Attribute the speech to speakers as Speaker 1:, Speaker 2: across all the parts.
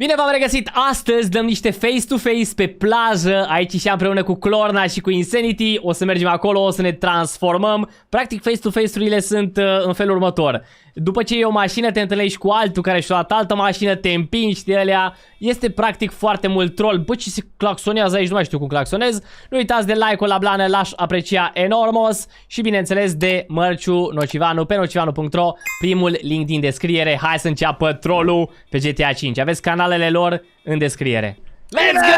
Speaker 1: Bine v-am regăsit! Astăzi dăm niște face-to-face pe plajă, aici și împreună cu Clorna și cu Insanity. O să mergem acolo, o să ne transformăm. Practic face-to-face-urile sunt în felul următor. După ce e o mașină, te întâlnești cu altul care și-a luat altă mașină, te împingi de alea. Este practic foarte mult troll. Bă, ce se claxonează aici, nu mai știu cum claxonez. Nu uitați de like-ul la blană, l-aș aprecia enormos. Și bineînțeles de mărciu Nocivanu pe nocivanu.ro, primul link din descriere. Hai să înceapă trollul pe GTA 5. Aveți canalele lor în descriere. Let's go!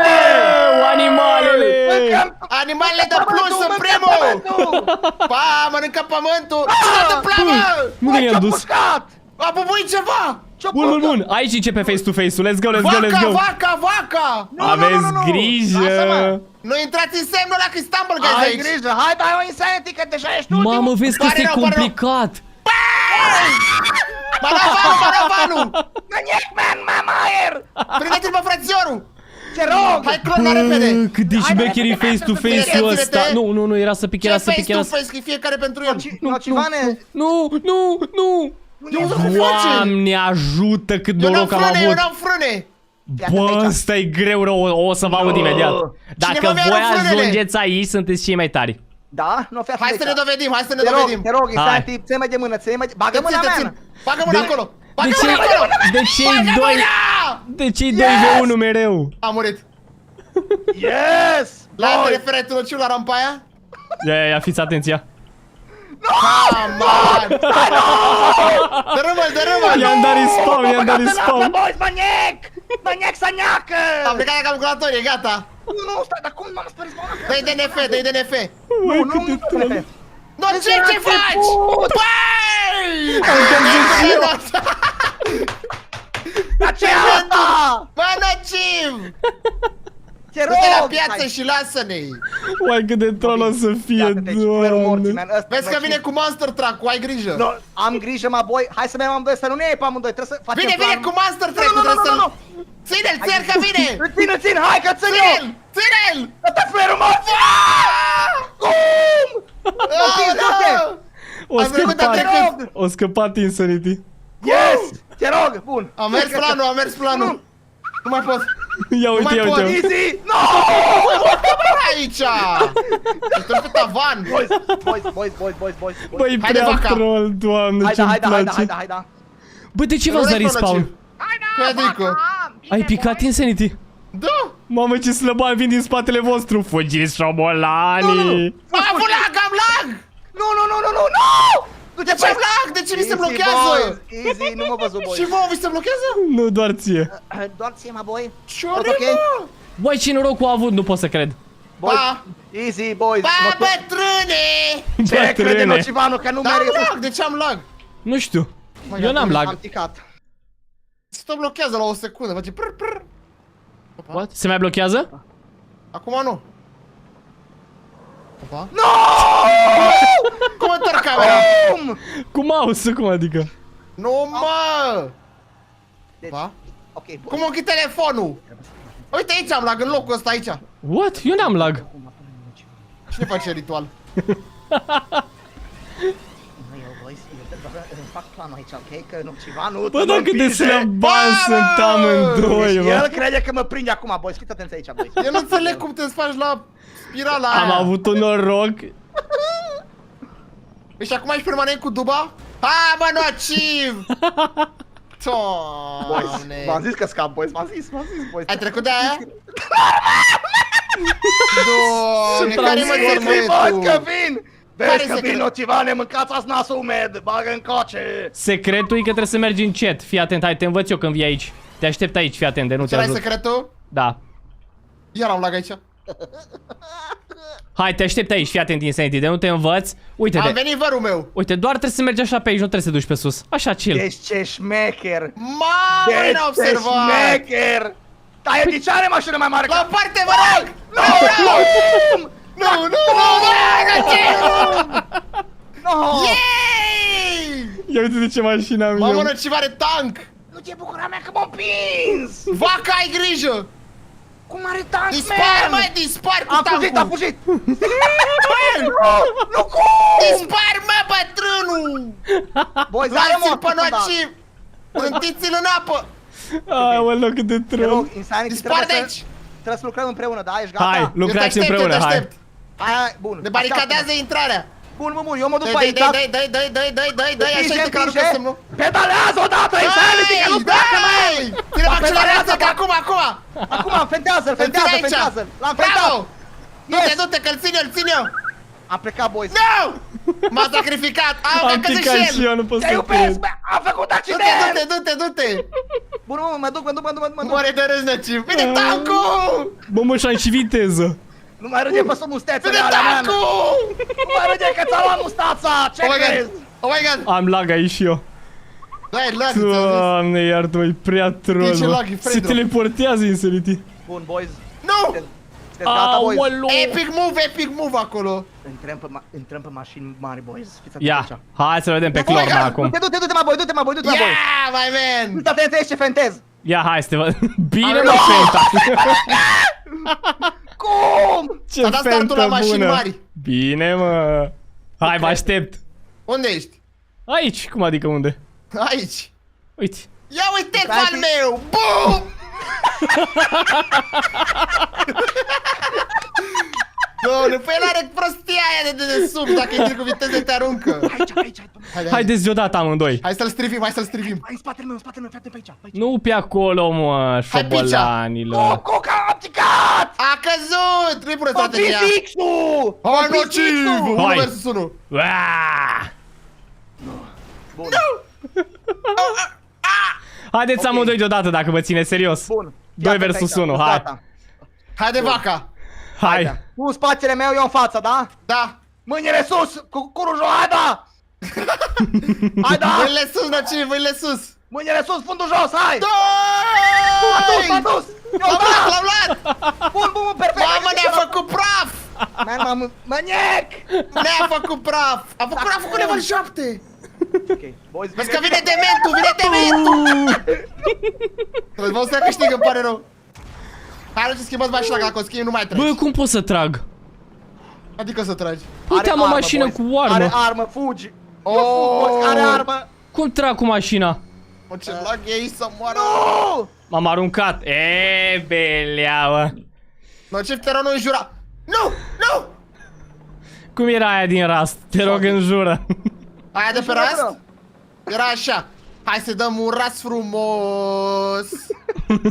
Speaker 1: Animalele!
Speaker 2: Animalele de plus în primul! Pa, mănâncă pământul! Ce s-a întâmplat, mă?
Speaker 1: Nu i-am dus.
Speaker 2: A bubuit ceva!
Speaker 1: Bun. Aici începe face-to-face-ul. Let's go, let's go, let's go.
Speaker 2: Vaca!
Speaker 1: Aveți grijă!
Speaker 2: Nu intrați în semnul ăla că stumble guys
Speaker 3: Ai
Speaker 2: aici!
Speaker 3: grijă, hai dai o Insanity că deja ești ultimul.
Speaker 1: Mamă, vezi că e complicat.
Speaker 2: Maravanu!
Speaker 3: Maniac, man, mamaer!
Speaker 2: Prindeți-l, mă, frățiorul!
Speaker 3: Te rog!
Speaker 2: Hai, Clorna, repede!
Speaker 1: Cât de șmecher e face-to-face-ul ăsta. Nu, era să pic,
Speaker 2: Ce
Speaker 1: era să pic, era să...
Speaker 2: face-to-face, că e fiecare pentru el!
Speaker 3: Nocivane!
Speaker 1: Nu!
Speaker 2: face?
Speaker 1: Doamne ajută cât
Speaker 2: Eu n-am
Speaker 1: noroc am
Speaker 2: frâne, eu
Speaker 1: avut.
Speaker 2: n-am frâne!
Speaker 1: Bă, ăsta e greu rău, o să vă aud imediat. Dacă
Speaker 2: Cineva mi-a
Speaker 1: voi
Speaker 2: luat frânele.
Speaker 1: ajungeți aici, sunteți cei mai tari.
Speaker 3: Da? Nu, fii
Speaker 2: Hai
Speaker 3: atât
Speaker 2: să ne
Speaker 3: de aici.
Speaker 2: dovedim, hai să ne
Speaker 3: Te rog,
Speaker 2: dovedim!
Speaker 3: te rog,
Speaker 1: Hai.
Speaker 3: Insanity, ți-ai mai de mână, ți-ai mai de... Bagă mâna mea!
Speaker 2: Bagă mâna acolo!
Speaker 1: De
Speaker 2: Bagă
Speaker 1: ce,
Speaker 2: mâna acolo!
Speaker 1: de cei
Speaker 2: Bagă
Speaker 1: doi,
Speaker 2: mâna!
Speaker 1: de cei 2v1 mereu?
Speaker 2: A murit!
Speaker 3: Yes!
Speaker 2: La
Speaker 3: Boy!
Speaker 2: referitul ciul la rampa aia?
Speaker 1: Ia, fiți atenția.
Speaker 2: Come on! Dărâmă-l!
Speaker 1: I-am dat respawn, i-am dat respawn.
Speaker 3: Boys, maniac! Maniac să neacă!
Speaker 2: Am plecat la calculatorie, gata!
Speaker 3: Nu, stai, dar cum m-am spărit spawnat?
Speaker 2: Dă-i DNF, dă-i DNF!
Speaker 3: Nu,
Speaker 2: No, ce faci? Băi!
Speaker 3: Dar ce asta?
Speaker 2: Bă, nociv!
Speaker 3: Te
Speaker 2: Du-te la
Speaker 3: rog!
Speaker 2: piață și lasă-ne!
Speaker 1: Uai, cât de troll o să fie, doamne.
Speaker 2: Vezi că vine cu monster truck-ul, ai grijă!
Speaker 3: No, am grijă, mă, boy. Hai să mergem amândoi, să nu ne iei pe amândoi. Trebuie să facem
Speaker 2: Vine
Speaker 3: plan.
Speaker 2: cu monster truck-ul, trebuie să-l... Ține-l, ține-l că vine!
Speaker 3: Ține, hai că țin eu!
Speaker 2: Ține-l! Ține-l!
Speaker 3: Dă-te ferul, mă! Cum?
Speaker 1: O scăpat Insanity.
Speaker 3: Yes! Te rog, bun.
Speaker 2: A mers planul, a mers planul! Nu mai pot!
Speaker 1: Ia uite, ia uite.
Speaker 3: Easy! No!
Speaker 2: Aici! Ești pe tavan!
Speaker 3: Boys.
Speaker 1: Băi,
Speaker 2: Haide,
Speaker 1: prea
Speaker 2: vaca.
Speaker 1: troll, doamne, ce-mi place.
Speaker 3: Haida.
Speaker 1: Bă, de ce v-ați dat respawn?
Speaker 2: Pedrico!
Speaker 1: Ai picat Insanity?
Speaker 2: Da!
Speaker 1: Mamă, ce slăban vin din spatele vostru. Fugiți, șobolanii.
Speaker 2: Am avut lag, am lag!
Speaker 3: Nu! Du-te
Speaker 2: Ce lag? De ce mi se blochează?
Speaker 3: Easy, nu mă văzut, boy.
Speaker 2: Și vouă vi se blochează?
Speaker 1: Nu, doar ție.
Speaker 3: Doar ție, mă, boy.
Speaker 2: Ce
Speaker 3: Ok.
Speaker 2: oricum!
Speaker 1: Băi, ce noroc a avut, nu pot să cred.
Speaker 3: Boys,
Speaker 2: Pa!
Speaker 3: easy, boys.
Speaker 2: Pa, bătrâne!
Speaker 3: Ce crede
Speaker 1: Bătrâne.
Speaker 3: Nocivanu că nu
Speaker 2: Dar am
Speaker 3: merită?
Speaker 2: lag, de ce am lag?
Speaker 1: Nu știu. Eu n-am
Speaker 3: Am
Speaker 1: lag.
Speaker 3: ticat.
Speaker 2: Se tot blochează la o secundă, face prr.
Speaker 1: What? Se mai blochează?
Speaker 2: Acum nu. Opa.
Speaker 3: No!
Speaker 2: Cum întorc camera?
Speaker 3: Cum?
Speaker 1: Cu mouse, cum adică?
Speaker 2: Nu, mă!
Speaker 3: Deci,
Speaker 2: Pa?
Speaker 3: ok, bun.
Speaker 2: Cum închid telefonul? Uite aici am lag, în locul ăsta aici.
Speaker 1: What? Eu n-am lag.
Speaker 2: Cine face ritual?
Speaker 3: Eu, boys, eu fac planul aici, ok? Că Nocivanu...
Speaker 1: Bă, dar cât de slăbani sunt amândoi,
Speaker 3: El
Speaker 1: bă.
Speaker 3: crede că mă prinde acum, boys. Fiți atenți aici, boys.
Speaker 2: Eu nu înțeleg cum te faci la spirala aia.
Speaker 1: Am avut un noroc.
Speaker 2: Și acum ești permanent cu duba? Ha, bă, nociv!
Speaker 3: Boys,
Speaker 2: Doamne!
Speaker 3: v-am zis că scap, boys. V-am zis, boys.
Speaker 2: Ai trecut de aia? Doamne, care mă
Speaker 3: Boys, că
Speaker 2: secretul?
Speaker 3: vin!
Speaker 2: Care
Speaker 3: Vezi că
Speaker 2: secret?
Speaker 3: vin Nocivane, mâncați-ați nasul umed, bagă în coace!
Speaker 1: Secretul e că trebuie să mergi în chat. Fii atent, hai, te învăț eu când vii aici. Te aștept aici, fii atent, de nu te
Speaker 2: Ce ai
Speaker 1: ajut.
Speaker 2: secretul?
Speaker 1: Da.
Speaker 2: Iar am lag aici.
Speaker 1: Hai, te aștept aici, fii atent, Insanity, de nu te învăț. Uite,
Speaker 2: Am venit vărul meu.
Speaker 1: uite, doar trebuie să mergi așa pe aici, nu trebuie să te duci pe sus. Așa, chill.
Speaker 3: Deci ce șmecher!
Speaker 2: Mamă,
Speaker 3: Deci
Speaker 2: n-a
Speaker 3: ce
Speaker 2: observat!
Speaker 3: șmecher! Dar e de ce are mașină mai mare?
Speaker 2: La o parte, vă rog!
Speaker 3: Cum?
Speaker 2: Nu!
Speaker 3: No!
Speaker 2: Yay!
Speaker 1: Ia uite de ce mașină am
Speaker 2: Mamă,
Speaker 1: eu.
Speaker 2: nociv are tank!
Speaker 3: Nu te bucura mea că m-am prins!
Speaker 2: Vaca, ai grijă!
Speaker 3: Cum are tank,
Speaker 2: Dispar,
Speaker 3: man?
Speaker 2: măi, dispar cu
Speaker 3: A fugit, a
Speaker 2: tancul!
Speaker 3: fugit!
Speaker 2: Man!
Speaker 3: Nu, cum?
Speaker 2: Dispar, mă, bătrânul!
Speaker 3: Boys,
Speaker 2: Lați-l pe nociv! Trântiți-l în apă!
Speaker 1: Aoleu, cât de
Speaker 3: Te
Speaker 1: troll.
Speaker 3: rog, Insanity,
Speaker 2: Dispar de
Speaker 3: trebuie
Speaker 2: aici!
Speaker 3: să lucrăm împreună, da? Ești gata?
Speaker 1: Hai, lucrați
Speaker 2: Eu te
Speaker 1: împreună, hai.
Speaker 2: aștept.
Speaker 3: Hai, bun.
Speaker 2: Ne baricadează intrarea!
Speaker 3: Bun, bun, eu mă duc pe
Speaker 2: Dai,
Speaker 3: aici.
Speaker 2: dai, așa este că aruncă semnul.
Speaker 3: Pedalează odată, Insanity, că nu pleacă, mai!
Speaker 2: Ține-mă
Speaker 3: Dar
Speaker 2: accelerația,
Speaker 3: pedalează,
Speaker 2: că acum!
Speaker 3: Acum, fentează-l,
Speaker 2: Îl țin aici!
Speaker 3: fentează-l. L-am
Speaker 2: Bravo!
Speaker 3: fentat.
Speaker 2: Du-te, că-l țin eu!
Speaker 3: Am plecat, boys.
Speaker 2: No! M-a sacrificat!
Speaker 1: Am
Speaker 2: Am căzut
Speaker 1: picat și
Speaker 2: și el!
Speaker 1: eu, nu pot
Speaker 3: Te
Speaker 1: să
Speaker 3: iubesc,
Speaker 1: cred.
Speaker 3: bă! Am făcut accident!
Speaker 2: Du-te!
Speaker 3: Bun, mă duc.
Speaker 2: Moare de râs, Năciv! Vine tancul!
Speaker 1: Bă, mă, și-am și viteză.
Speaker 3: Nu mai râde pe sub mustețele
Speaker 2: Vine
Speaker 3: alea, man!
Speaker 2: tancul!
Speaker 3: Nu mai râde că ți-a luat mustața! Ce
Speaker 2: Oh my
Speaker 3: crezi?
Speaker 2: god! Oh my god!
Speaker 1: Am lag aici și eu.
Speaker 2: Dai, lag, ți-am zis!
Speaker 1: Doamne, iartă-mă, e prea troll,
Speaker 2: ce
Speaker 1: bă.
Speaker 2: lag, e
Speaker 1: Se
Speaker 2: Fredro.
Speaker 1: teleportează Insanity.
Speaker 3: Bun, boys.
Speaker 2: Nu!
Speaker 3: Sunteți gata, boys?
Speaker 1: Aoleu.
Speaker 2: Epic move acolo!
Speaker 3: Intrăm pe mașini mari, boys. Fiți atenți
Speaker 1: Ia,
Speaker 3: aici.
Speaker 1: hai să vedem pe
Speaker 2: Oh my
Speaker 1: Clorna
Speaker 2: God.
Speaker 1: acum.
Speaker 3: Du-te, mă, boy, du-te, mă, boy.
Speaker 2: Yeah, my man!
Speaker 3: Fiți atenți aici ce fentez.
Speaker 1: Ia, hai să te văd. Bine,
Speaker 2: Am
Speaker 1: mă,
Speaker 2: luat.
Speaker 1: Fenta.
Speaker 3: Cum?
Speaker 1: Ce
Speaker 2: S-a dat startul la
Speaker 1: Fenta
Speaker 2: mașini
Speaker 1: bună.
Speaker 2: mari.
Speaker 1: Bine, mă. Hai, vă aștept.
Speaker 2: Unde ești?
Speaker 1: Aici, cum adică unde?
Speaker 2: Aici!
Speaker 1: Uite.
Speaker 2: Ia uite
Speaker 3: Stai,
Speaker 2: al meu! Bum! Doamne, păi el are prostia aia de sub, dacă intri cu viteză te aruncă.
Speaker 3: Aici.
Speaker 1: Haideți deodată amândoi.
Speaker 2: Hai să-l strivim, hai să-l strivim.
Speaker 3: Hai, în spatele meu, fii atent pe aici.
Speaker 1: Nu pe acolo, mă,
Speaker 2: Hai, picea.
Speaker 1: șobolanilor.
Speaker 3: Cuca, am picat!
Speaker 2: A căzut! Nu-i bună
Speaker 3: Mă
Speaker 2: strategia.
Speaker 3: fixul!
Speaker 2: Hai, nociv! 1
Speaker 1: Hai.
Speaker 2: versus 1.
Speaker 1: Uaa!
Speaker 3: Bun,
Speaker 1: Haideți
Speaker 3: Ok.
Speaker 1: amândoi deodată dacă vă ține serios.
Speaker 3: bun. Fii
Speaker 1: 2
Speaker 3: atent
Speaker 1: versus
Speaker 3: aici,
Speaker 1: 1,
Speaker 3: sunt
Speaker 1: hai.
Speaker 3: gata.
Speaker 2: Haide, vaca!
Speaker 1: Hai.
Speaker 3: Tu în spatele meu, eu în față, da?
Speaker 2: Da!
Speaker 3: Mâinile sus! Cu curujul, hai da! Hai da!
Speaker 2: Mâinile sus, nociv, mâinile sus!
Speaker 3: Mâinile sus, fundul jos, hai!
Speaker 2: Doi!
Speaker 3: M-a dus! Eu
Speaker 2: L-am luat,
Speaker 3: da!
Speaker 2: l-am luat!
Speaker 3: Bun, perfect!
Speaker 2: Mamă, ne-a făcut praf!
Speaker 3: Man, maniac!
Speaker 2: Ne-a făcut praf! A făcut level 7!
Speaker 3: Ok, boys,
Speaker 2: Vezi că vine dementul! Vă să câștig, îmi pare rău. Hai, nu schimbați mașina, că dacă o schimbi nu mai treci.
Speaker 1: Bă, cum pot să trag?
Speaker 2: Adică să tragi.
Speaker 1: Uite, am o
Speaker 3: armă,
Speaker 1: mașină
Speaker 3: boys.
Speaker 1: cu armă.
Speaker 3: Are armă, fugi! Eu fug, boys, are armă!
Speaker 1: Cum trag cu mașina?
Speaker 2: Mă, ce lag e aici să moară.
Speaker 3: Nu!
Speaker 1: M-am aruncat. E, beleaua.
Speaker 2: Nociv, te rog, nu înjura. Nu!
Speaker 1: Cum era aia din Rust? Te rog, înjură.
Speaker 2: Aia de pe
Speaker 3: Înjură,
Speaker 2: rast?
Speaker 3: bro.
Speaker 2: Era așa. Hai să dăm un ras frumos.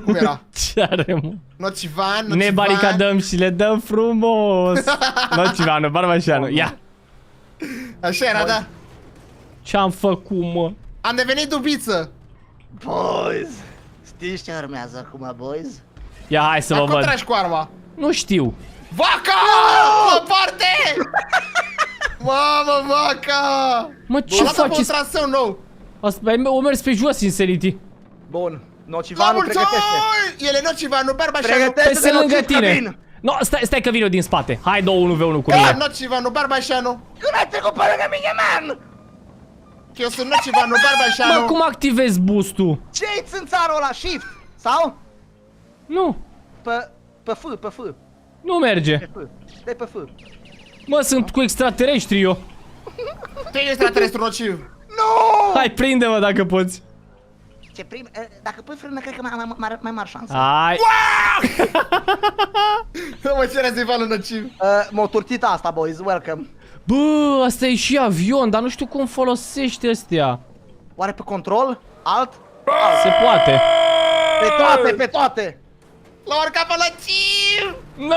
Speaker 2: Cum era?
Speaker 1: Ce are, mă?
Speaker 2: Nocivan,
Speaker 1: Ne baricadăm și le dăm frumos. Nocivanu, Barbașanu, ia.
Speaker 2: Așa era, da.
Speaker 1: Ce-am făcut, mă?
Speaker 2: Am devenit dubiță.
Speaker 3: Boys! Știți ce urmează acum, boys?
Speaker 1: Ia, hai să vă
Speaker 2: Acum
Speaker 1: văd.
Speaker 2: tragi cu arma.
Speaker 1: Nu știu.
Speaker 2: Vaca! La parte! Mamă, vaca!
Speaker 1: Mă, ce
Speaker 2: Lasă pe un
Speaker 1: faceți?
Speaker 2: traseu nou.
Speaker 1: Asta, o mers pe jos, Insanity.
Speaker 3: Bun,
Speaker 2: La
Speaker 3: Nocivanu,
Speaker 2: mulți
Speaker 3: pregătește!
Speaker 2: ani! El e Nocivanu, Barbașanu.
Speaker 3: Pregătește-te,
Speaker 1: Pe lângă
Speaker 3: Nociv, că
Speaker 1: tine.
Speaker 3: vin.
Speaker 1: No, stai că vin eu din spate. Hai, 2-1v1 cu
Speaker 2: Da,
Speaker 1: mine.
Speaker 2: Nocivanu, Barbașanu.
Speaker 3: Când ai trecut pe lângă mine, man?
Speaker 2: Că eu sunt Nocivanu,
Speaker 1: Mă,
Speaker 2: Barbașanu.
Speaker 1: cum activez boost-ul?
Speaker 3: Ce-i țânțarul ăla? Shift? Sau?
Speaker 1: Nu,
Speaker 3: Pe F.
Speaker 1: nu merge.
Speaker 3: Pe F. Dai pe F.
Speaker 1: Mă, sunt cu extraterestri eu.
Speaker 2: Tu ești extraterestru nociv.
Speaker 3: Nu!
Speaker 1: Hai, prinde-mă dacă poți.
Speaker 3: Ce prim... Dacă pui frână, cred că mai mari șanse.
Speaker 1: Hai.
Speaker 2: Mă, ce rezivalul nociv.
Speaker 3: M-a turtit asta, boys, welcome.
Speaker 1: Bă, asta e și avion, dar nu știu cum folosește astea.
Speaker 3: Oare pe control? Alt?
Speaker 1: Se poate.
Speaker 3: Pe toate!
Speaker 2: L-a urcat pe nociv.
Speaker 1: No,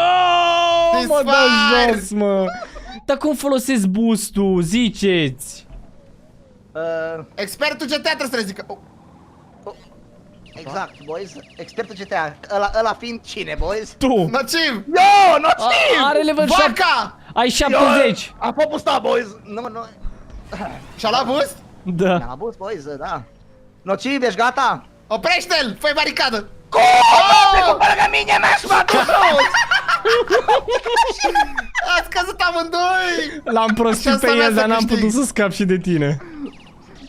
Speaker 1: mă dă
Speaker 2: Dispar!
Speaker 1: jos, mă. Dar cum folosesc boost-ul? Ziceți.
Speaker 2: Expertul GTA trebuie să le zică. Oh.
Speaker 3: Exact, boys. Expertul GTA. Ăla fiind cine, boys?
Speaker 1: Tu.
Speaker 2: Nociv!
Speaker 3: Yo, Nociv!
Speaker 1: Are level 7.
Speaker 2: Vaca!
Speaker 1: Ai 70.
Speaker 3: Am fost bustat, boys. Nu.
Speaker 2: Și-a luat boost?
Speaker 1: Da.
Speaker 3: Mi-am abuz, boys, da. Nociv, ești gata?
Speaker 2: Oprește-l! Fă-i baricadă!
Speaker 3: Cum? Pe lângă mine, mea, și m-a dus jos!
Speaker 2: Ați căzut amândoi!
Speaker 1: L-am prostit
Speaker 2: Șansa
Speaker 1: pe
Speaker 2: mea
Speaker 1: el,
Speaker 2: să
Speaker 1: dar n-am
Speaker 2: câștig.
Speaker 1: putut să scap și de tine.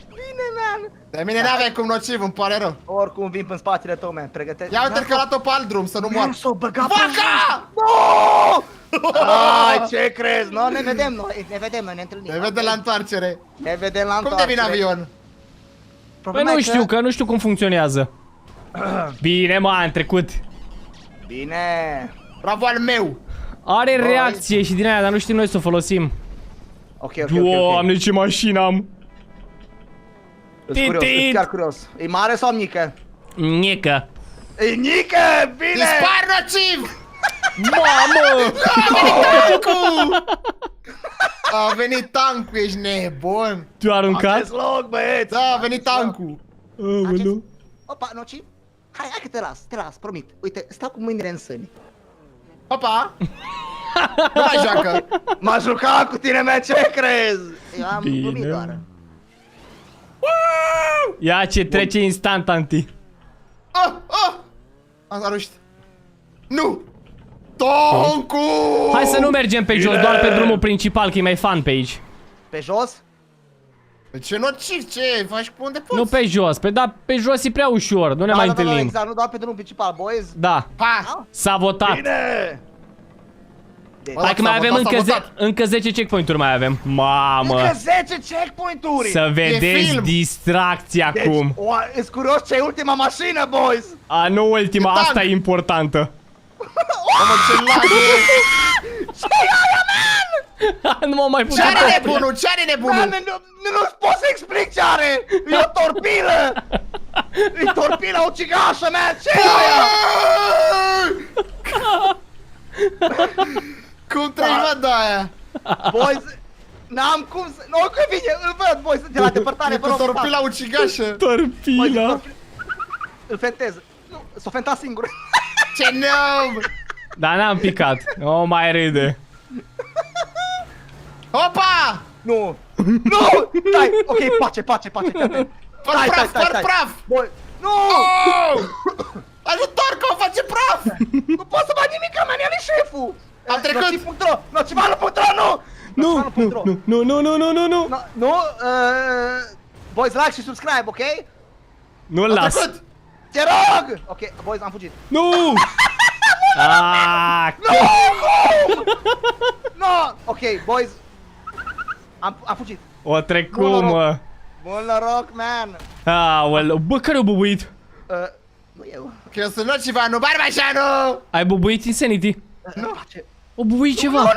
Speaker 3: Bine, man.
Speaker 2: De mine n-aveai cum nociv, îmi pare rău.
Speaker 3: Oricum vin până spatele tău, man. Pregătește.
Speaker 2: Ia uite că a luat-o pe alt drum, să nu moară.
Speaker 3: S-o băgat pe...
Speaker 2: Vaca!
Speaker 3: Nu! Ai, ce crezi? No, ne vedem noi, ne întâlnim.
Speaker 2: Ne vede la întoarcere.
Speaker 3: Ne vedem la
Speaker 2: Cum
Speaker 3: întoarcere.
Speaker 2: devine avion?
Speaker 1: Păi nu știu, că nu știu cum funcționează. Bine, mă, am trecut.
Speaker 3: Bine.
Speaker 2: Bravo al meu.
Speaker 1: Are reacție și din aia, dar nu știm noi să o folosim.
Speaker 3: Ok.
Speaker 1: Doamne, ce mașină am.
Speaker 3: Sunt curios, sunt chiar curios. E mare sau mică?
Speaker 1: Mică.
Speaker 3: E mică, bine!
Speaker 2: Dispar nociv!
Speaker 1: Mamă!
Speaker 2: A venit tancul, ești nebun.
Speaker 1: Tu ai aruncat?
Speaker 3: Acest loc, băieți!
Speaker 2: Da, a venit tancul.
Speaker 1: Aoleu.
Speaker 3: Opa, nociv? Hai că te las, promit. Uite, stau cu mâinile în sâni.
Speaker 2: Opa! Nu mai joacă.
Speaker 3: M-a jucat cu tine, mea, ce crezi? Eu am glumit doar.
Speaker 1: Ia ce trece instant, anti.
Speaker 2: Am reușit. Nu! Toncu!
Speaker 1: Hai să nu mergem pe jos, doar pe drumul principal, că e mai fun pe aici.
Speaker 3: Pe jos?
Speaker 2: Ce nociv, ce? Faci pe unde poți?
Speaker 1: Nu pe jos, pe jos e prea ușor, nu ne mai întâlnim.
Speaker 3: Exact, nu doar pe drumul principal, boys.
Speaker 1: Da,
Speaker 2: Ha!
Speaker 1: s-a votat.
Speaker 3: Bine!
Speaker 1: Hai că mai avem încă 10 checkpoint-uri mai avem. Mamă,
Speaker 3: Încă 10 checkpoint-uri!
Speaker 1: să vedeți
Speaker 2: film.
Speaker 1: distracția acum.
Speaker 3: Ești curios ce e ultima mașină, boys?
Speaker 1: A, nu ultima,
Speaker 2: tank.
Speaker 1: asta e importantă.
Speaker 2: Mamă, ce lag e!
Speaker 3: Ce e aia, man?
Speaker 1: Nu mă mai
Speaker 2: Ce are
Speaker 1: putea.
Speaker 2: nebunul? Ce are nebunul?
Speaker 3: Man, nu-ți pot să explic ce are! E o torpilă! E torpilă ucigașă, man! Ce e aia?
Speaker 2: Cum treci, mă, de aia?
Speaker 3: Boys, n-am cum să... Nu, că vine, îl văd, boys, de la depărtare,
Speaker 2: E
Speaker 3: vă
Speaker 2: cu
Speaker 3: rog.
Speaker 2: torpila ucigașă.
Speaker 1: Torpila.
Speaker 3: Îl fentez. Nu, s-o fenta singur.
Speaker 2: Ce neam!
Speaker 1: Dar n-am picat. O mai râde.
Speaker 2: Opa!
Speaker 3: Nu! Nu! Stai! Ok, pace, fii atent.
Speaker 2: Făr praf!
Speaker 3: Boy, nu!
Speaker 2: Oh! Ajutor, că o face praf!
Speaker 3: Nu pot să fac nimic, man, el e șeful!
Speaker 2: Am trecut.
Speaker 3: Nociv.ro, Nocivanul.ro, nu!
Speaker 1: Nu.
Speaker 3: Nu, boys, like și subscribe, ok?
Speaker 1: Nu-l las.
Speaker 2: Trecut!
Speaker 3: Te rog! Ok, boys, am fugit.
Speaker 1: Nu! Ah,
Speaker 3: No! Ok, boys. Am fugit.
Speaker 1: o trecut, mă.
Speaker 3: Bun noroc, man.
Speaker 1: Aoleu, bă, care-a bubuit?
Speaker 3: Nu eu.
Speaker 2: Că eu sunt Nocivanu, Barbașanu!
Speaker 1: Ai bubuit Insanity?
Speaker 3: Nu face.
Speaker 1: O bubuit ceva.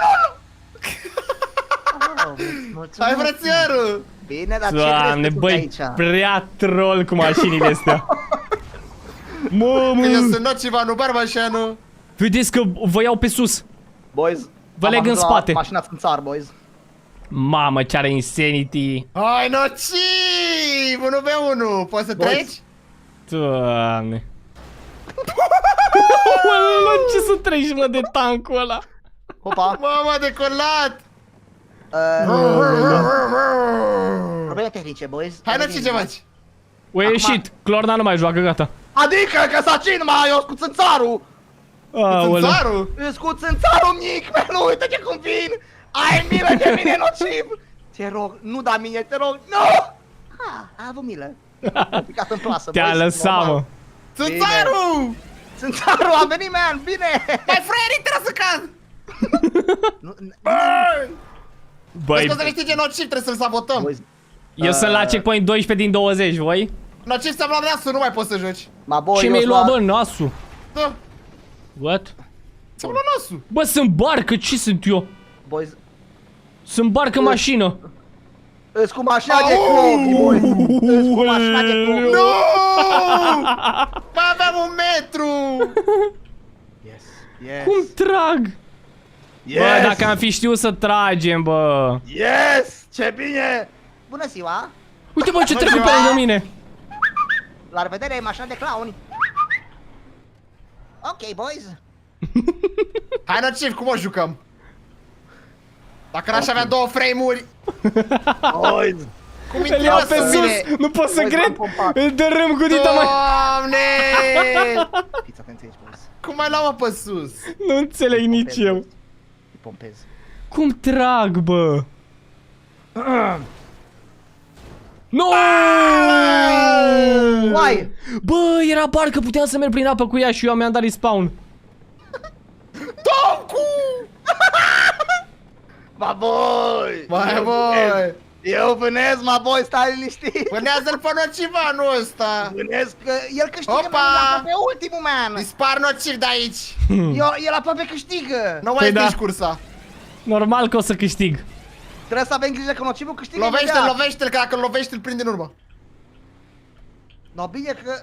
Speaker 2: Hai, frățiorul!
Speaker 3: Bine, dar ce
Speaker 1: Doamne,
Speaker 3: crezi că
Speaker 1: băi,
Speaker 3: sunt aici?
Speaker 1: prea troll cu mașinile astea.
Speaker 2: Că eu
Speaker 1: Mamă.
Speaker 2: sunt Nocivanu, Barbașanu!
Speaker 1: Vedeți că vă iau pe sus.
Speaker 3: Boys,
Speaker 1: Vă
Speaker 3: am
Speaker 1: leg în
Speaker 3: ajuns la
Speaker 1: spate.
Speaker 3: Mașina țânțar, boys.
Speaker 1: Mamă, ce are Insanity.
Speaker 2: Hai, Nociv! 1v1, poți să
Speaker 3: Boys.
Speaker 2: treci?
Speaker 1: Doamne. Ăla, ce să treci, mă, de tancul ăla?
Speaker 3: Hopa.
Speaker 2: Mama, a decolat!
Speaker 3: Probleme tehnice, boys.
Speaker 2: Hai, Nociv, ce faci?
Speaker 1: O ieșit, Clorna nu mai joacă, gata.
Speaker 3: Adică că s-a cin, mă, eu cu țânțarul.
Speaker 1: Aoleu.
Speaker 2: Țânțarul?
Speaker 3: Eu cu țânțarul mic, man, uite-te cum vin. Ai milă de mine, Nociv. Te rog, nu da mine, te rog, nu! A avut milă. A picat în plasă,
Speaker 1: Te-a
Speaker 3: boys,
Speaker 1: lăsat,
Speaker 3: normal.
Speaker 1: mă.
Speaker 2: Țânțarul!
Speaker 3: Țânțarul a venit, man, bine!
Speaker 2: Mai fraierii, trebuie să cad!
Speaker 1: Băi,
Speaker 2: Vezi că să ne știi Nociv, trebuie să-l sabotăm.
Speaker 3: Boys,
Speaker 1: eu sunt la checkpoint 12 din 20, voi?
Speaker 2: Nociv ți-am luat nasul, nu mai poți să joci.
Speaker 3: boy,
Speaker 1: Ce
Speaker 3: eu
Speaker 1: mi-ai
Speaker 3: sunt
Speaker 1: luat,
Speaker 3: la-
Speaker 1: bă, nasul?
Speaker 2: Da,
Speaker 1: What?
Speaker 2: ți-am luat nasul.
Speaker 1: Bă, sunt barcă, ce sunt eu?
Speaker 3: Boys,
Speaker 1: Sunt barcă mașină.
Speaker 3: îs cu mașina de clovi, boys. Îs cu mașina de clovi.
Speaker 2: Nu! Mai aveam 1 metru!
Speaker 3: Yes, yes,
Speaker 1: Cum trag?
Speaker 3: yes,
Speaker 1: Bă, dacă am fi știut să tragem, bă.
Speaker 3: yes, ce bine! Bună ziua!
Speaker 1: Uite, bă, ce trec pe
Speaker 2: ziua!
Speaker 1: lângă mine.
Speaker 3: La revedere, mașina de clown! Ok, boys.
Speaker 2: Hai, Nociv, cum o jucăm? Dacă n-aș avea 2 frame-uri,
Speaker 3: Boys!
Speaker 2: cum
Speaker 1: Îl iau
Speaker 2: intră
Speaker 1: pe
Speaker 2: să
Speaker 1: sus,
Speaker 2: mine?
Speaker 1: nu pot să
Speaker 3: Boys,
Speaker 1: cred.
Speaker 3: m-am pompat.
Speaker 1: Îl dărâm cu dita mai...
Speaker 2: Doamne!
Speaker 3: Fiți atenți aici, boys.
Speaker 2: Cum mai l-am pe sus?
Speaker 1: Nu înțeleg nici eu.
Speaker 3: Îi pompez.
Speaker 1: Cum trag, bă? Nu!
Speaker 3: Uai!
Speaker 1: Bă, era barcă, puteam să merg prin apă cu ea și eu mi-am dat respawn.
Speaker 2: Toncu!
Speaker 3: Ba, boy!
Speaker 2: Mai boi!
Speaker 3: Eu vânez, mă, boy, stai liniștit.
Speaker 2: Vânează-l pe nocivanul ăsta.
Speaker 3: Vânez că el câștigă,
Speaker 2: Opa!
Speaker 3: man, pe ultimul, man.
Speaker 2: Dispar nociv de aici.
Speaker 3: El aproape câștigă.
Speaker 2: Nu mai
Speaker 1: Păi da.
Speaker 2: stai cursa.
Speaker 1: Normal că o să câștig.
Speaker 3: Trebuie să avem grijă că nocivul câștigă
Speaker 2: Lovește-l,
Speaker 3: imediat.
Speaker 2: lovește-l, că dacă îl lovești, îl prind în urmă.
Speaker 3: No, bine că...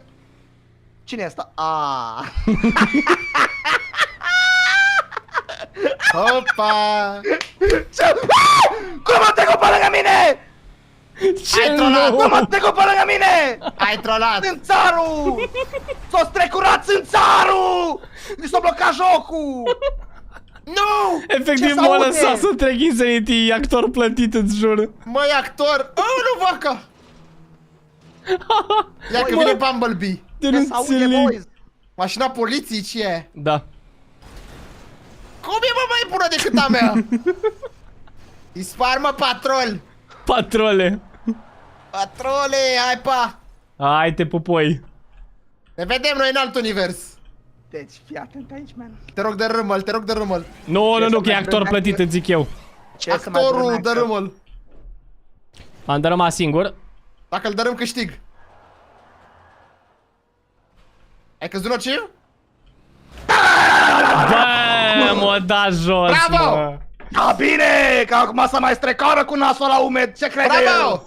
Speaker 3: Cine e asta? Aaaa.
Speaker 2: Opa!
Speaker 3: Ce? Cum mă trecut pe lângă mine?
Speaker 1: Ce
Speaker 2: trollat,
Speaker 3: Cum mă
Speaker 1: nu?
Speaker 3: trecut pe lângă mine?
Speaker 2: Ai trollat!
Speaker 3: Țânțarul! S-o strecurat țânțarul! Mi s-a blocat jocul!
Speaker 2: Nu!
Speaker 1: Efectiv
Speaker 3: Ce
Speaker 1: m-a
Speaker 3: s-aude?
Speaker 1: lăsat să trec Insanity, actor plătit, îți jur.
Speaker 2: Măi, actor! Oh, nu vaca! Ia că
Speaker 3: Băi,
Speaker 2: vine
Speaker 3: mă.
Speaker 2: Bumblebee.
Speaker 1: De nu
Speaker 3: Ce s-aude,
Speaker 1: înțeleg.
Speaker 3: boys?
Speaker 2: Mașina poliției, ce e?
Speaker 1: Da.
Speaker 2: Cum e, mă, mai bună decât a mea? Dispar, mă, patrol!
Speaker 1: Patrole.
Speaker 2: Patrole, hai, pa!
Speaker 1: Hai te pupoi.
Speaker 2: Ne vedem noi în alt univers.
Speaker 3: Deci, fii atent aici, man.
Speaker 2: Te rog, dărâmă-l, te rog, dărâmă-l.
Speaker 1: Nu, nu,
Speaker 3: să
Speaker 1: nu, că e
Speaker 3: mai
Speaker 1: actor
Speaker 3: dăm
Speaker 1: plătit,
Speaker 3: dacă-
Speaker 1: îți zic eu.
Speaker 3: Ce să mai
Speaker 2: Actorul,
Speaker 3: dărâmească?
Speaker 2: dărâmă-l.
Speaker 1: Am de rămas singur.
Speaker 2: Dacă îl dărâm, câștig. Ai căzut nociv?
Speaker 1: Bă, m-a dat jos,
Speaker 2: Bravo!
Speaker 1: mă.
Speaker 3: Da, bine, că acum să mai strecară cu nasul la umed, ce crede
Speaker 2: Bravo!
Speaker 3: el?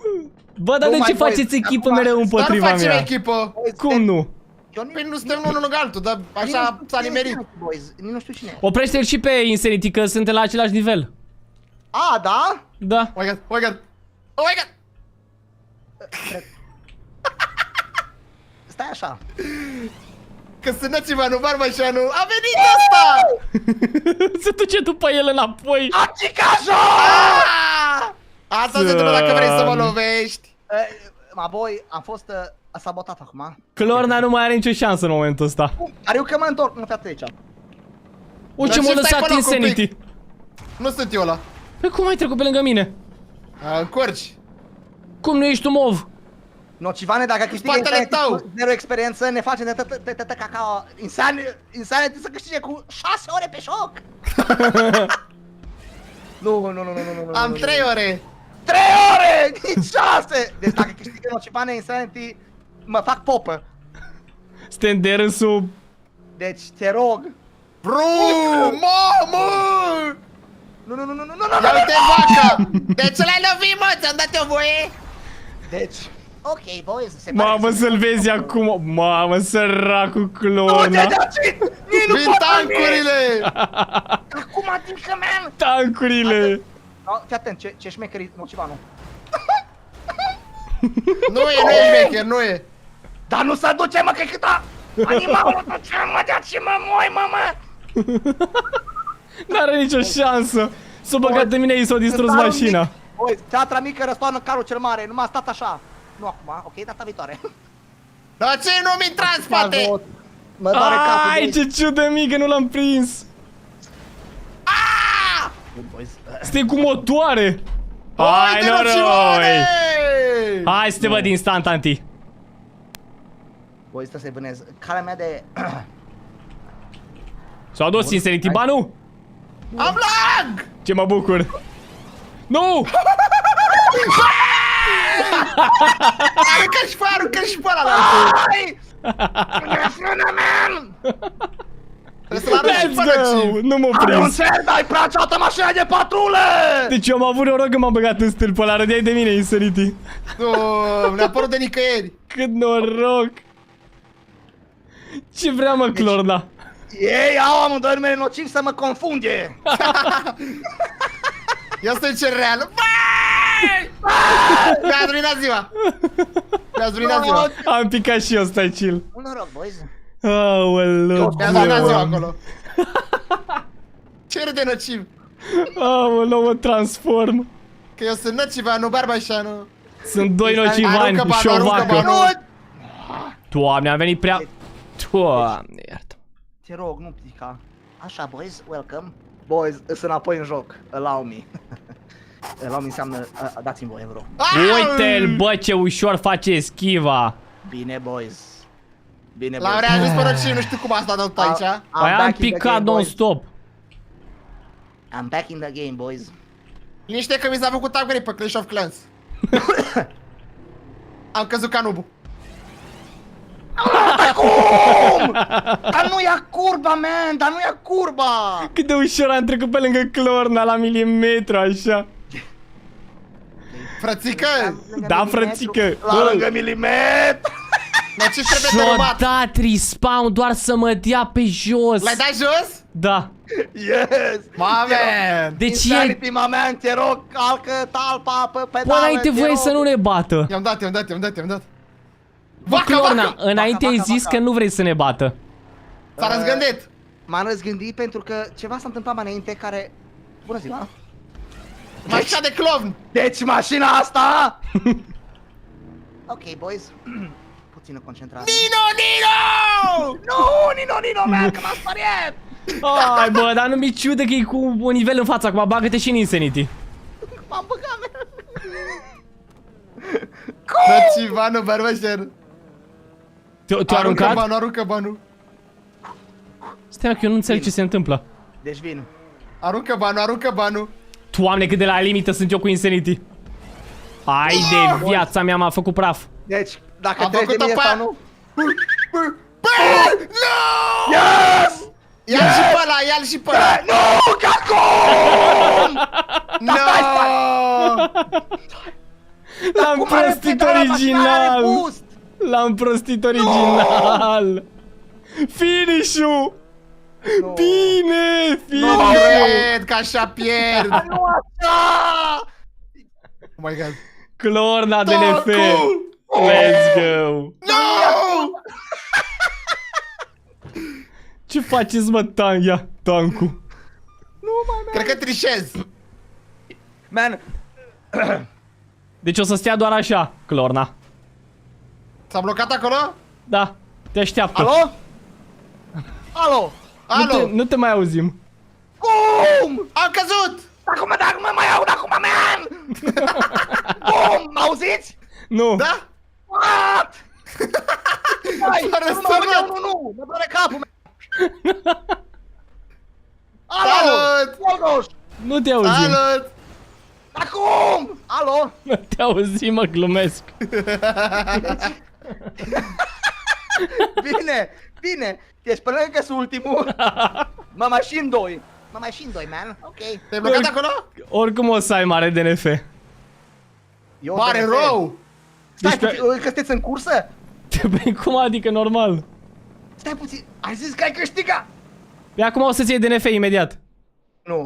Speaker 1: Bă, dar
Speaker 3: Nu
Speaker 1: de ce
Speaker 3: mai voi.
Speaker 1: faceți echipă
Speaker 3: Acum-
Speaker 1: mereu
Speaker 2: Dar nu
Speaker 1: împotriva
Speaker 2: facem
Speaker 1: mea?
Speaker 2: echipă.
Speaker 1: Cum nu?
Speaker 3: Eu nici-
Speaker 2: Păi nu suntem unul lângă altul, dar
Speaker 3: nici nu
Speaker 2: așa
Speaker 3: știu
Speaker 2: s-a
Speaker 3: cine e
Speaker 2: nimerit.
Speaker 3: Insanity, boys. Nici nu știu cine e.
Speaker 1: Oprește-l și pe Insanity, că suntem la același nivel.
Speaker 3: A, da?
Speaker 1: Da.
Speaker 2: Oh my god, oh my god. Oh my god!
Speaker 3: Stai așa.
Speaker 2: Că sunt năciva, nu Barbașanu. A venit asta!
Speaker 1: Se duce după el înapoi.
Speaker 3: Acicajo!
Speaker 2: Ah! Asta se întâmplă dacă vrei să mă
Speaker 1: Doamne.
Speaker 2: lovești.
Speaker 3: Ma, boy, am fost sabotat acum.
Speaker 1: Clorna nu mai are nicio șansă în momentul ăsta.
Speaker 3: Dar eu că mă întorc, nu fiat aici.
Speaker 1: O, ce
Speaker 2: Dar
Speaker 1: m-a
Speaker 2: ce stai
Speaker 1: lăsat
Speaker 2: pe loc un
Speaker 1: Insanity.
Speaker 2: pic? Nu sunt eu ăla.
Speaker 1: Păi cum ai trecut pe lângă mine?
Speaker 2: Încurci.
Speaker 1: Cum nu ești tu mov?
Speaker 3: Nocivane, dacă câștigă
Speaker 2: Spatele
Speaker 3: Insanity
Speaker 2: tău.
Speaker 3: cu zero experiență, ne facem de cacao. Insanity să câștige cu 6 ore pe șoc. Nu.
Speaker 2: Am 3 ore.
Speaker 3: 3 ore! Nici 6! Deci dacă câștigă Nocivane Insanity, mă fac popă.
Speaker 1: Suntem de râsul.
Speaker 3: Deci, te rog.
Speaker 2: Bru! Mamă!
Speaker 3: Nu.
Speaker 2: Ia uite vaca! De ce l-ai lovit, mă? Ți-am dat eu voie?
Speaker 3: Deci, ok, boys, se pare
Speaker 1: Mamă,
Speaker 3: că
Speaker 1: să-l vezi acum. Mamă, săracul Clorna.
Speaker 3: Nici nu
Speaker 2: Vin
Speaker 3: pot
Speaker 2: tancurile!
Speaker 3: Acum adică, man!
Speaker 1: Tancurile.
Speaker 3: Fii atent, ce șmecherii Nocivanu.
Speaker 2: Nu e șmecher, nu e.
Speaker 3: Dar nu se duce, mă, că câta... Animalul duce, mă, de ce mă moi, mă!
Speaker 1: N-are nicio șansă. S-a băgat de mine, i s-a distrus
Speaker 3: Carul
Speaker 1: mașina.
Speaker 3: mic. Boys, teatra mică răstoarnă carul cel mare, numai stat așa. Nu acum, ok, data viitoare.
Speaker 2: Dar ce nu-mi intra în spate?
Speaker 3: Mă doare capul,
Speaker 1: Ai,
Speaker 3: boys.
Speaker 1: ce ciudă mică, nu l-am prins.
Speaker 3: Bun, boys.
Speaker 1: Stai cu motoare.
Speaker 2: Hai
Speaker 1: Hai,
Speaker 2: de
Speaker 1: noroi.
Speaker 2: nocivane!
Speaker 1: Hai să te văd instant, anti.
Speaker 3: Boys, trebuie să-i vânez. Calea mea de...
Speaker 1: S-a dus Insanity, ba nu?
Speaker 2: Am lag!
Speaker 1: Ce mă bucur. Nu!
Speaker 2: Aruncă și pe ăla, aruncă și pe ăla la altul.
Speaker 3: Hai! Frână, man!
Speaker 2: Trebuie să-l arunci și
Speaker 1: Let's
Speaker 2: pe nociv.
Speaker 1: go! Nu m-a
Speaker 3: Are un
Speaker 1: prins.
Speaker 3: cer, dai prea ceată mașina de patrulă!
Speaker 1: Deci eu am avut noroc că m-am băgat în stâlpă, ăla râdeai de mine, Insanity.
Speaker 2: Ne-a apărut de nicăieri.
Speaker 1: Cât noroc. Ce vrea, mă, Clorna?
Speaker 3: Ei au amândoi numele nociv să mă confunde!
Speaker 2: Ia să cer real. Mi-a ruinat ziua. Mi-a ruinat ziua.
Speaker 1: Am picat și eu, stai chill.
Speaker 3: Un noroc, boys.
Speaker 1: Aoleu,
Speaker 2: Mi-a ruinat ziua
Speaker 1: Doamne.
Speaker 2: acolo. Ce râde nociv?
Speaker 1: Aoleu, mă transform.
Speaker 2: Că eu sunt nociva, nu Barbașanu.
Speaker 1: Sunt doi nocivani
Speaker 2: Aruncă
Speaker 1: și
Speaker 2: banul,
Speaker 1: o
Speaker 2: aruncă
Speaker 1: vacă.
Speaker 2: banul.
Speaker 1: Doamne, am venit prea... Doamne, iartă.
Speaker 3: Te rog, nu pica. Așa, boys, welcome. Boys, sunt înapoi în joc. Allow me. Allow me înseamnă, dați-mi voie, bro.
Speaker 1: Uite-l, bă, ce ușor face eschiva.
Speaker 3: Bine, boys. Bine,
Speaker 2: L-am
Speaker 3: boys.
Speaker 2: reajuns pe nociv, nu știu cum a stat tot aici.
Speaker 1: Păi am picat non-stop.
Speaker 3: I'm back in the game, boys.
Speaker 2: Liniște că mi s-a făcut upgrade pe Clash of Clans. Am căzut ca nubul.
Speaker 3: Cum? Dar nu ia curba, man, dar nu ia curba.
Speaker 1: Cât de ușor am trecut pe lângă Clorna la milimetru, așa.
Speaker 2: Frățică!
Speaker 1: Da, frățică.
Speaker 3: La lângă milimetru.
Speaker 2: La ce trebuie
Speaker 1: Și-o
Speaker 2: dărâmat?
Speaker 1: dat respawn doar să mă dea pe jos.
Speaker 2: L-ai dat jos?
Speaker 1: Da.
Speaker 3: Yes.
Speaker 2: Mame!
Speaker 1: Deci e...
Speaker 3: Insanity, mă, man, te rog, calcă talpa pe pedală.
Speaker 1: Bă, înainte
Speaker 3: te
Speaker 1: voie
Speaker 3: rog.
Speaker 1: să nu ne bată.
Speaker 2: I-am dat.
Speaker 1: Bă, Clorna,
Speaker 3: vaca,
Speaker 1: înainte ai
Speaker 3: vaca,
Speaker 1: zis
Speaker 3: vaca.
Speaker 1: că nu vrei să ne bată.
Speaker 2: S-a răzgândit.
Speaker 3: M-am răzgândit pentru că ceva s-a întâmplat mai înainte care... Bună ziua!
Speaker 2: Mașina de clovn.
Speaker 3: Deci mașina asta... Ok, boys. Puțină concentrare.
Speaker 2: Nino!
Speaker 3: Nu, Nino, man, că m-am speriat!
Speaker 1: Ai, bă, dar nu mi ciudă că e cu un nivel în față acum, bagă-te și în Insanity.
Speaker 3: M-am băgat, man!
Speaker 2: Dați banul, bărbeșer.
Speaker 1: Te-a aruncat?
Speaker 2: Aruncă banul.
Speaker 1: Stai, mă, că eu nu înțeleg ce se întâmplă.
Speaker 3: Deci vin.
Speaker 2: Aruncă banul.
Speaker 1: Doamne, cât de la limită sunt eu cu Insanity. Ai de viața mea, m-a făcut praf.
Speaker 3: Deci, dacă
Speaker 2: Am
Speaker 3: treci de
Speaker 2: făcut-o
Speaker 3: mine
Speaker 2: pe
Speaker 3: sau
Speaker 2: aia.
Speaker 3: nu...
Speaker 2: Bă! No!
Speaker 3: Yes!
Speaker 2: Ia-l și pe ăla, ia-l și pe ăla.
Speaker 3: Nu, Cacum!
Speaker 2: No!
Speaker 1: L-am prostit original! L-am prostit original! Finish-ul!
Speaker 3: Nu.
Speaker 1: Bine!
Speaker 2: Nu
Speaker 1: Finish!
Speaker 2: cred că așa pierd.
Speaker 3: Nu așa!
Speaker 2: Oh my god.
Speaker 1: Clorna DNF!
Speaker 2: Tacu!
Speaker 1: Let's go!
Speaker 2: No!
Speaker 1: Ce faceți, mă, Tania? Tancu?
Speaker 2: Cred că trișez.
Speaker 3: Man,
Speaker 1: Deci o să stea doar așa, Clorna.
Speaker 2: S-a blocat acolo?
Speaker 1: Da, te așteaptă.
Speaker 3: alo? Alo?
Speaker 2: Alo?
Speaker 1: Nu te mai auzim.
Speaker 3: Cum?
Speaker 2: Am căzut!
Speaker 3: Dacă mă mai aud acum, man! Cum? M-auziți?
Speaker 1: Nu.
Speaker 2: Da?
Speaker 3: What? Hai,
Speaker 2: S-a
Speaker 3: nu mă
Speaker 2: răsturnat.
Speaker 3: auzeau, nu, mă doare capul, man! Alo!
Speaker 2: Salut!
Speaker 3: Volgoș!
Speaker 1: Nu te auzim.
Speaker 2: Salut!
Speaker 3: Acum! Alo?
Speaker 1: Nu te auzim, mă, glumesc.
Speaker 3: Bine! Deci până că sunt ultimul, mă mai și în doi. Mă mai și în doi, man. Ok.
Speaker 2: Te-ai blocat acolo?
Speaker 1: Oricum o să ai mare DNF.
Speaker 3: Eu
Speaker 2: Pare
Speaker 3: DNF.
Speaker 2: rău!
Speaker 3: Stai
Speaker 1: Deci
Speaker 3: puțin, că sunteți în cursă?
Speaker 1: Păi cum adică normal?
Speaker 3: Stai puțin, ai zis că ai câștigat!
Speaker 1: Pe acum o să-ți iei DNF imediat.
Speaker 3: Nu,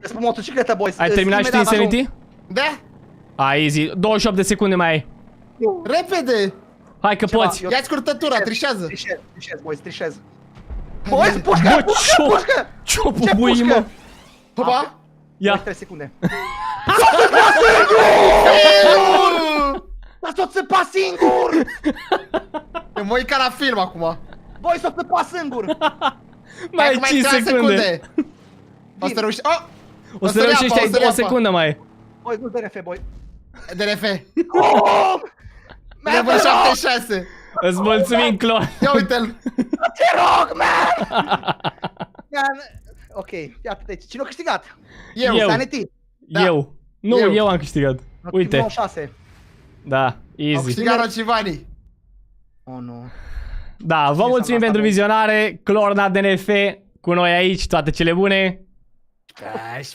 Speaker 3: îți pe motocicletă, boys.
Speaker 1: Ai terminat și tu
Speaker 3: Imediat
Speaker 1: Insanity?
Speaker 2: Da?
Speaker 1: Ai, easy. 28 de secunde mai ai.
Speaker 3: ajung.
Speaker 2: Repede!
Speaker 1: Hai că
Speaker 3: Ceva,
Speaker 1: poți.
Speaker 3: eu-
Speaker 2: Ia scurtătura, trișează!
Speaker 3: Trișez, boys, trișez. Boys, pușcă,
Speaker 1: Bă,
Speaker 3: pușcă, pușcă!
Speaker 1: Ce-o
Speaker 3: Ce
Speaker 1: pupui, mă?
Speaker 3: pușcă?
Speaker 2: Hopa!
Speaker 1: Ia.
Speaker 3: 3 secunde.
Speaker 2: Fiu!
Speaker 3: Dar s-o țăpa singur!
Speaker 2: Eu mă uit ca la film acum.
Speaker 3: Boys, s-o țăpa singur!
Speaker 1: Mai ai 5 secunde.
Speaker 2: O să reuși... Oh!
Speaker 1: O să reușești, ai 2 secunde mai ai.
Speaker 3: Boys, nu DNF, boy.
Speaker 2: DNF.
Speaker 3: Cum?
Speaker 2: Level 76.
Speaker 1: Îți mulțumim, Clon.
Speaker 2: Ia uite-l.
Speaker 3: Te rog, man! Man, ok, iată, deci, cine a câștigat?
Speaker 2: Eu.
Speaker 1: Eu.
Speaker 3: Sanity.
Speaker 1: Eu. Nu,
Speaker 2: Eu.
Speaker 1: eu am câștigat. Uite.
Speaker 3: 96.
Speaker 1: Da,
Speaker 2: Au
Speaker 1: easy.
Speaker 2: câștigat Rocivani.
Speaker 3: Oh, nu.
Speaker 1: Da, vă mulțumim
Speaker 3: asta,
Speaker 1: pentru
Speaker 3: bă.
Speaker 1: vizionare. Clorna DNF cu noi aici, toate cele bune.
Speaker 2: Aș